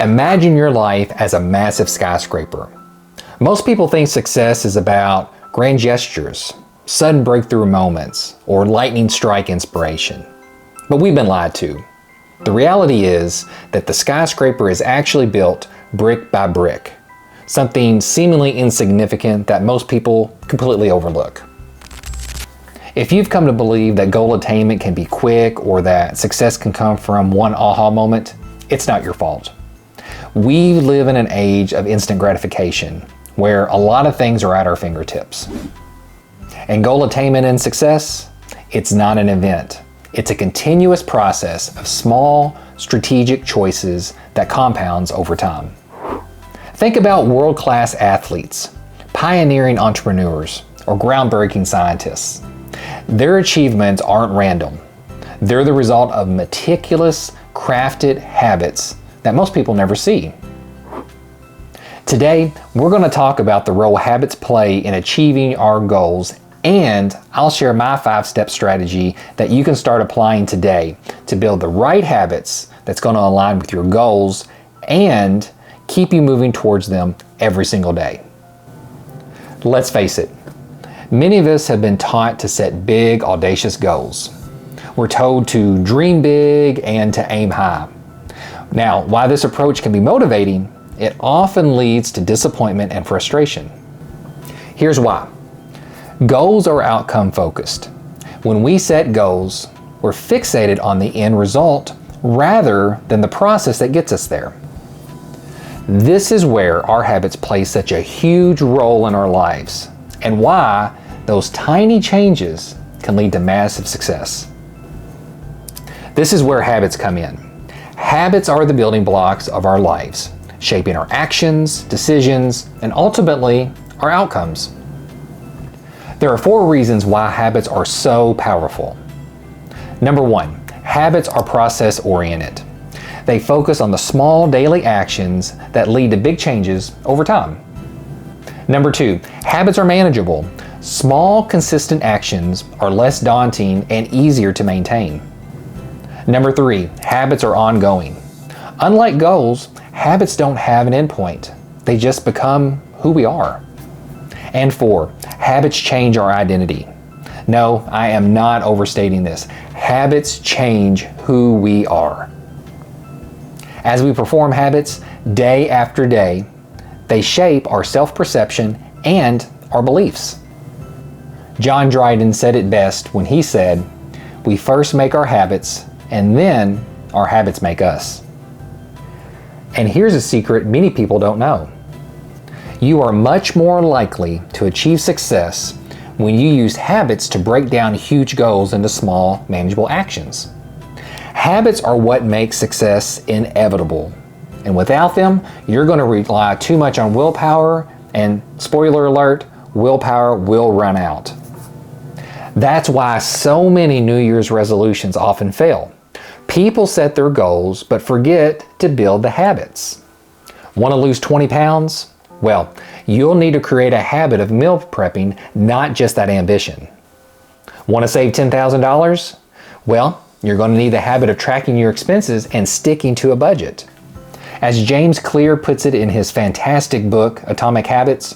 Imagine your life as a massive skyscraper. Most people think success is about grand gestures, sudden breakthrough moments, or lightning strike inspiration. But we've been lied to. The reality is that the skyscraper is actually built brick by brick, something seemingly insignificant that most people completely overlook. If you've come to believe that goal attainment can be quick or that success can come from one aha moment, it's not your fault. We live in an age of instant gratification where a lot of things are at our fingertips. And goal attainment and success, it's not an event. It's a continuous process of small, strategic choices that compounds over time. Think about world-class athletes, pioneering entrepreneurs, or groundbreaking scientists. Their achievements aren't random. They're the result of meticulous, crafted habits that most people never see. Today, we're going to talk about the role habits play in achieving our goals, and I'll share my 5-step strategy that you can start applying today to build the right habits that's going to align with your goals and keep you moving towards them every single day. Let's face it, many of us have been taught to set big, audacious goals. We're told to dream big and to aim high. Now, while this approach can be motivating, it often leads to disappointment and frustration. Here's why. Goals are outcome focused. When we set goals, we're fixated on the end result rather than the process that gets us there. This is where our habits play such a huge role in our lives and why those tiny changes can lead to massive success. This is where habits come in. Habits are the building blocks of our lives, shaping our actions, decisions, and ultimately our outcomes. There are 4 reasons why habits are so powerful. Number 1, habits are process-oriented. They focus on the small daily actions that lead to big changes over time. Number 2, habits are manageable. Small, consistent actions are less daunting and easier to maintain. Number 3, habits are ongoing. Unlike goals, habits don't have an endpoint. They just become who we are. And 4, habits change our identity. No, I am not overstating this. Habits change who we are. As we perform habits day after day, they shape our self-perception and our beliefs. John Dryden said it best when he said, "We first make our habits, and then our habits make us." And here's a secret many people don't know. You are much more likely to achieve success when you use habits to break down huge goals into small, manageable actions. Habits are what makes success inevitable. And without them, you're going to rely too much on willpower, and spoiler alert, willpower will run out. That's why so many New Year's resolutions often fail. People set their goals but forget to build the habits. Want to lose 20 pounds? Well, you'll need to create a habit of meal prepping, not just that ambition. Want to save $10,000? Well, you're going to need the habit of tracking your expenses and sticking to a budget. As James Clear puts it in his fantastic book, Atomic Habits,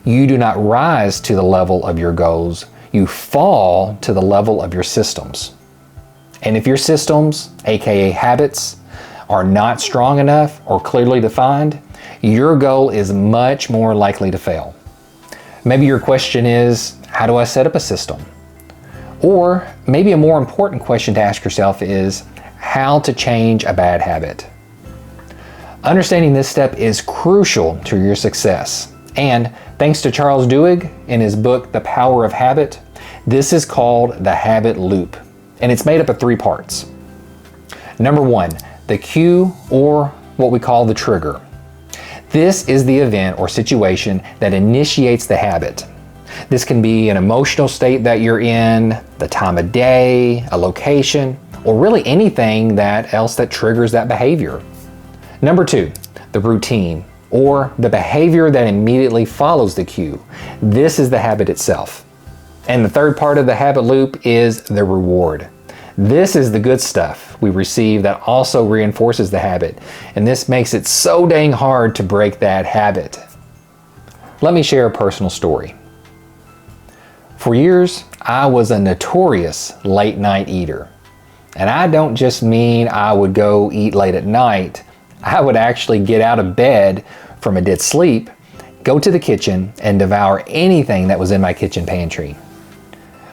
you do not rise to the level of your goals, you fall to the level of your systems. And if your systems, aka habits, are not strong enough or clearly defined, your goal is much more likely to fail. Maybe your question is, how do I set up a system? Or maybe a more important question to ask yourself is, how to change a bad habit? Understanding this step is crucial to your success. And thanks to Charles Duhigg in his book, The Power of Habit, this is called the habit loop. And it's made up of 3 parts. Number 1, the cue, or what we call the trigger. This is the event or situation that initiates the habit. This can be an emotional state that you're in, the time of day, a location, or really anything else that triggers that behavior. Number 2, the routine, or the behavior that immediately follows the cue. This is the habit itself. And the third part of the habit loop is the reward. This is the good stuff we receive that also reinforces the habit, and this makes it so dang hard to break that habit. Let me share a personal story. For years, I was a notorious late night eater. And I don't just mean I would go eat late at night. I would actually get out of bed from a dead sleep, go to the kitchen, and devour anything that was in my kitchen pantry.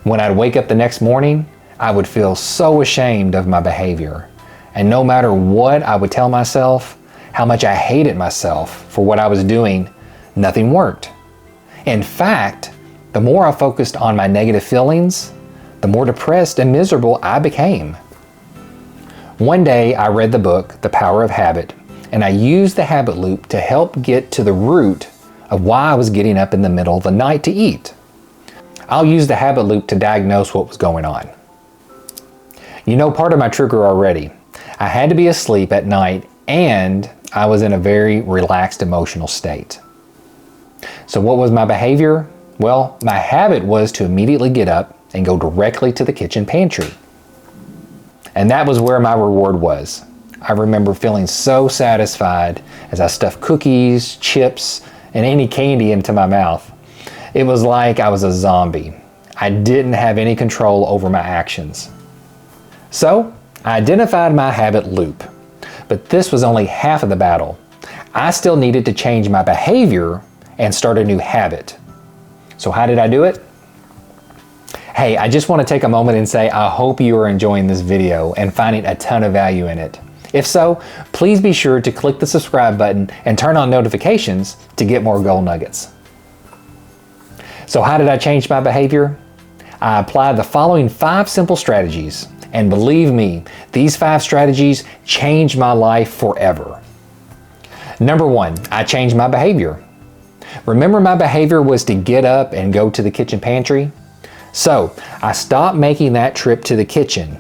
When I'd wake up the next morning, I would feel so ashamed of my behavior. And no matter what I would tell myself, how much I hated myself for what I was doing, nothing worked. In fact, the more I focused on my negative feelings, the more depressed and miserable I became. One day I read the book, The Power of Habit, and I used the habit loop to help get to the root of why I was getting up in the middle of the night to eat. I'll use the habit loop to diagnose what was going on. You know part of my trigger already. I had to be asleep at night and I was in a very relaxed emotional state. So what was my behavior? Well, my habit was to immediately get up and go directly to the kitchen pantry. And that was where my reward was. I remember feeling so satisfied as I stuffed cookies, chips, and any candy into my mouth. It was like I was a zombie. I didn't have any control over my actions. So, I identified my habit loop. But this was only half of the battle. I still needed to change my behavior and start a new habit. So how did I do it? Hey, I just want to take a moment and say I hope you are enjoying this video and finding a ton of value in it. If so, please be sure to click the subscribe button and turn on notifications to get more gold nuggets. So how did I change my behavior? I applied the following 5 simple strategies, and believe me, these 5 strategies changed my life forever. Number 1, I changed my behavior. Remember my behavior was to get up and go to the kitchen pantry? So I stopped making that trip to the kitchen.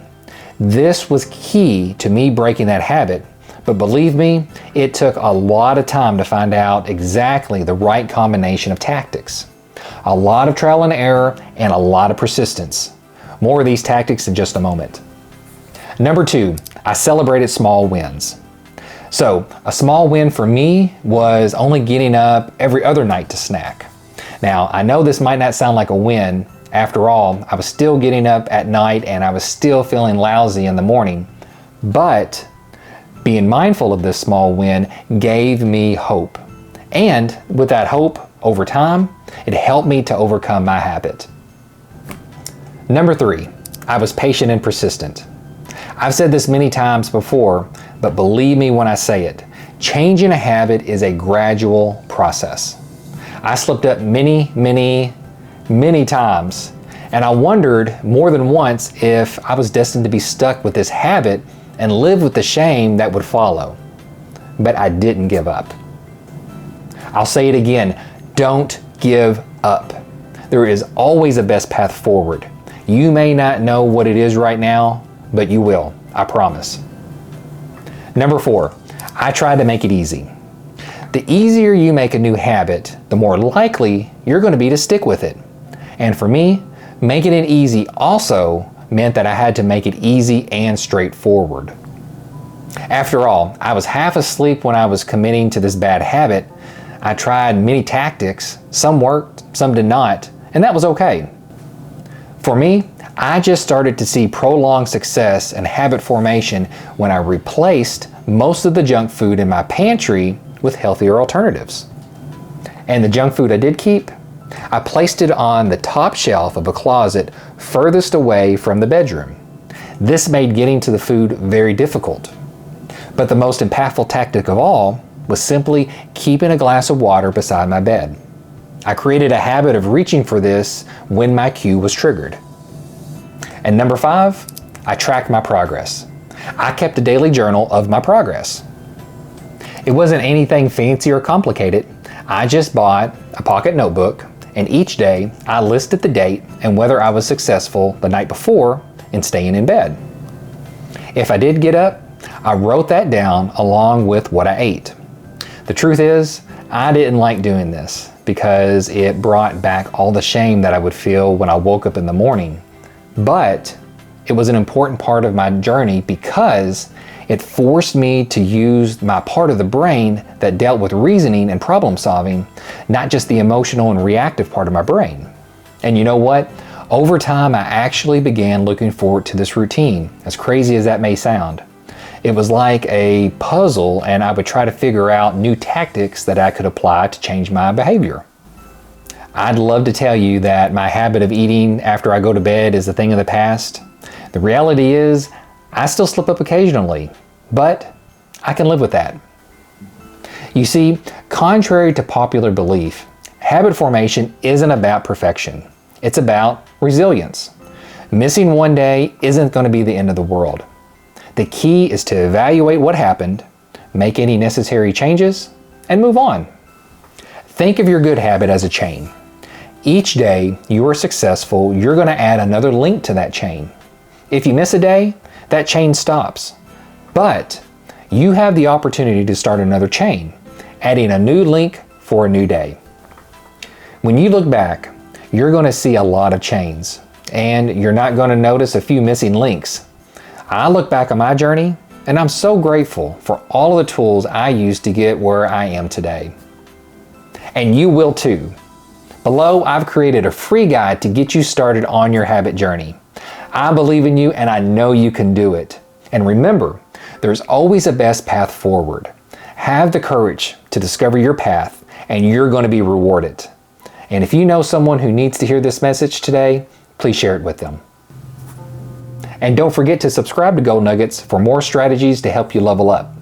This was key to me breaking that habit, but believe me, it took a lot of time to find out exactly the right combination of tactics. A lot of trial and error and a lot of persistence. More of these tactics in just a moment. Number 2, I celebrated small wins. So a small win for me was only getting up every other night to snack. Now, I know this might not sound like a win. After all, I was still getting up at night and I was still feeling lousy in the morning. But being mindful of this small win gave me hope. And with that hope, over time, it helped me to overcome my habit. Number 3, I was patient and persistent. I've said this many times before, but believe me when I say it, changing a habit is a gradual process. I slipped up many times, and I wondered more than once if I was destined to be stuck with this habit and live with the shame that would follow. But I didn't give up. I'll say it again, don't give up. There is always a best path forward. You may not know what it is right now, but you will, I promise. Number 4, I tried to make it easy. The easier you make a new habit, the more likely you're going to be to stick with it. And for me, making it easy also meant that I had to make it easy and straightforward. After all, I was half asleep when I was committing to this bad habit. I tried many tactics, some worked, some did not, and that was okay. For me, I just started to see prolonged success and habit formation when I replaced most of the junk food in my pantry with healthier alternatives. And the junk food I did keep, I placed it on the top shelf of a closet furthest away from the bedroom. This made getting to the food very difficult. But the most impactful tactic of all was simply keeping a glass of water beside my bed. I created a habit of reaching for this when my cue was triggered. And number 5, I tracked my progress. I kept a daily journal of my progress. It wasn't anything fancy or complicated. I just bought a pocket notebook, and each day I listed the date and whether I was successful the night before in staying in bed. If I did get up, I wrote that down along with what I ate. The truth is, I didn't like doing this because it brought back all the shame that I would feel when I woke up in the morning. But It was an important part of my journey because it forced me to use my part of the brain that dealt with reasoning and problem solving, not just the emotional and reactive part of my brain. And you know what? Over time, I actually began looking forward to this routine, as crazy as that may sound. It was like a puzzle, and I would try to figure out new tactics that I could apply to change my behavior. I'd love to tell you that my habit of eating after I go to bed is a thing of the past. The reality is, I still slip up occasionally, but I can live with that. You see, contrary to popular belief, habit formation isn't about perfection. It's about resilience. Missing one day isn't going to be the end of the world. The key is to evaluate what happened, make any necessary changes, and move on. Think of your good habit as a chain. Each day you are successful, you're going to add another link to that chain. If you miss a day, that chain stops. But you have the opportunity to start another chain, adding a new link for a new day. When you look back, you're going to see a lot of chains, and you're not going to notice a few missing links. I look back on my journey, and I'm so grateful for all of the tools I used to get where I am today. And you will too. Below, I've created a free guide to get you started on your habit journey. I believe in you, and I know you can do it. And remember, there's always a best path forward. Have the courage to discover your path, and you're going to be rewarded. And if you know someone who needs to hear this message today, please share it with them. And don't forget to subscribe to Gold Nuggets for more strategies to help you level up.